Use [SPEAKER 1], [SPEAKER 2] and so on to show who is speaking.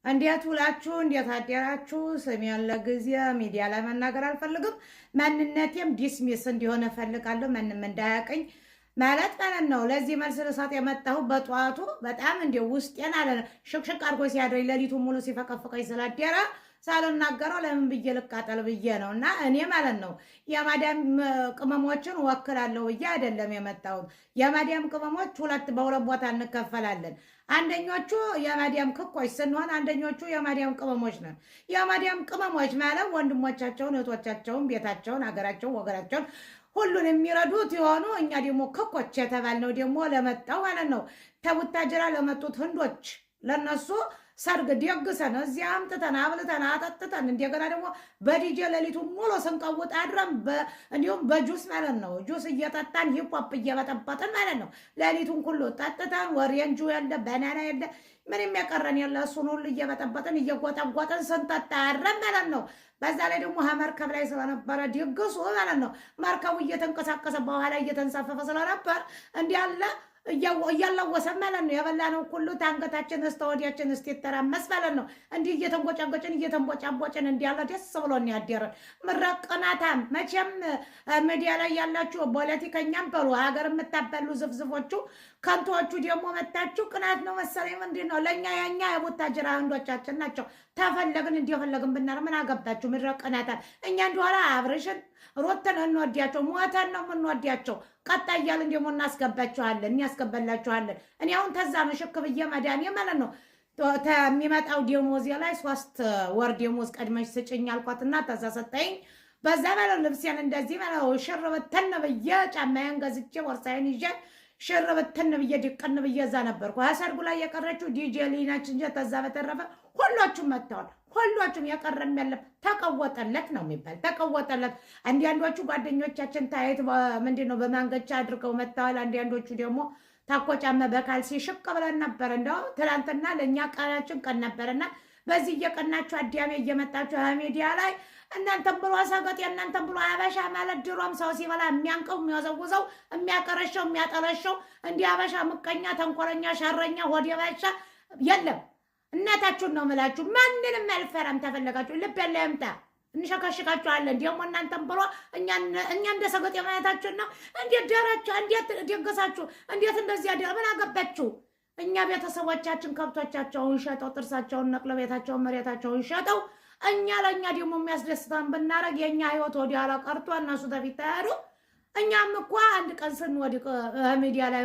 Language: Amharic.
[SPEAKER 1] እንዴት ውላችሁ እንዴት አደራችሁ? ስሜን ለጊዜ ሚዲያ ላይ መናገር አልፈልግም። ማንነቴም ዲስሚስ እንዲሆን እፈልጋለሁ። ማንም እንዳያቀኝ ማለት ነው። ለዚህ መልስ ልሰጥ የመጣሁ በጠዋቱ በጣም እንደ ውስጤን አለ ሽቅሽቅ አድርጎ ሲያድረኝ ሌሊቱን ሙሉ ሲፈቀፍቀኝ ስላደረ ሳልናገረው ለምን ብዬ ልቃጠል ብዬ ነው። እና እኔ ማለት ነው የማዳም ቅመሞችን ወክላለሁ ብዬ አይደለም የመጣሁት። የማዳም ቅመሞች በሁለት ቦታ እንከፈላለን። አንደኞቹ የማዳም ክኮች ስንሆን፣ አንደኞቹ የማዳም ቅመሞች ነን። የማዳም ቅመሞች ማለት ወንድሞቻቸውን፣ እህቶቻቸውን፣ ቤታቸውን፣ ሀገራቸውን፣ ወገናቸውን ሁሉን የሚረዱት የሆኑ እኛ ደግሞ ክኮች የተባልነው ደግሞ ለመጣው ማለት ነው ተቡታጅራ ለመጡት ህንዶች ለነሱ ሰርግ ደግሰን እዚያ አምጥተን አብልተን አጠጥተን እንደገና ደግሞ በዲጄ ሌሊቱን ሙሉ ስንቀውጥ አድረን እንዲሁም በጁስ ማለት ነው ጁስ እየጠጣን ሂፕሆፕ እየበጠበጥን ማለት ነው ሌሊቱን ሁሉ ጠጥተን ወሬንጁ ያለ ባናና ያለ ምንም የቀረን የለ እሱን ሁሉ እየበጠበጥን እየጎጠጎጥን ስንጠጣ አድረን ማለት ነው። በዛ ላይ ደግሞ መርከብ ላይ ስለነበረ ድግሱ ማለት ነው መርከቡ እየተንቀሳቀሰ በኋላ እየተንሳፈፈ ስለነበር እንዲህ ያለ እያላወሰ ማለት ነው የበላነው ሁሉ ታንገታችን እስከ ወዲያችን እስኪተራመስ ማለት ነው እንዲህ እየተንቆጫቆጭን እየተንቦጫቦጭን እንዲያለ ደስ ብሎን ያደረን ምረቅናታም። መቼም ሚዲያ ላይ ያላችሁ ፖለቲከኛም በሉ ሀገር የምታበሉ ዝፍዝፎቹ ከንቶቹ ደግሞ መታችሁ ቅናት ነው መሰለኝ ምንድን ነው ለእኛ የኛ የቡታጅራ ህንዶቻችን ናቸው። ተፈለግን እንዲፈለግን ብናር ምን አገባችሁ? ምረቅናታል። እኛ እንደኋላ አብርሽን ሮተን እንወዲያቸው ሞተን ነው የምንወዲያቸው። ቀጣይ እያልን ደግሞ እናስገባችኋለን እናስገባላችኋለን። እኔ አሁን ተዛ ነው ሽክ ብዬ መዳኔ ማለት ነው የሚመጣው ደሞዝ ላይ 3 ወር ደሞዝ ቀድመሽ ስጭኝ አልኳትና ተዛ ሰጠኝ። በዛ ማለት ልብሴን እንደዚህ ማለት ሽር በተን ብዬ ጫማዬን ገዝቼ ቦርሳዬን ይዤ ሽር በተን ብዬ ድቅን ብዬ እዛ ነበርኩ። ሰርጉ ላይ የቀረችው ዲጄ ሊናች እንጂ ተዛ በተረፈ ሁሎቹም መጥተዋል። ሁሎቹም የቀረም ያለ ተቀወጠለት ነው የሚባል ተቀወጠለት። አንዳንዶቹ ጓደኞቻችን ታየት ምንድነው በማንገቻ አድርገው መጥተዋል። አንዳንዶቹ ደግሞ ታኮጫመ በካልሲ ሽቅ ብለን ነበር። እንደው ትናንትና ለእኛ ቀናችን ቀን ነበርና በዚህ እየቀናችሁ አዲያሜ እየመጣችሁ ሚዲያ ላይ እናንተም ብሎ ሰገጥ እናንተም ብሎ አበሻ ማለት ድሮም ሰው ሲበላ የሚያንቀው የሚወዘውዘው የሚያቀረሸው የሚያጠለሸው እንዲህ አበሻ ምቀኛ፣ ተንኮለኛ፣ ሸረኛ፣ ሆዴ ባሻ የለም። እናታችሁን ነው የምላችሁ። ማንንም አልፈራም። ተፈለጋችሁ ልብ ያለ ያምጣ እንሸከሽካችኋለን። ደግሞ እናንተም ብሎ እኛ እንደ ሰገጥ የማየታችሁን ነው። እንዴት ደራችሁ? እንዴት ደገሳችሁ? እንዴት እንደዚህ ያደረ ምን አገባችሁ? እኛ ቤተሰቦቻችን ከብቶቻቸውን ሸጠው ጥርሳቸውን ነቅለው ቤታቸውን መሬታቸውን ሸጠው እኛ ለእኛ ደግሞ የሚያስደስታን ብናረግ የእኛ ህይወት ወዲያ ኋላ ቀርቶ እነሱ ተፊት ታያሉ። እኛም እኮ አንድ ቀን ስንወድቅ ሚዲያ ላይ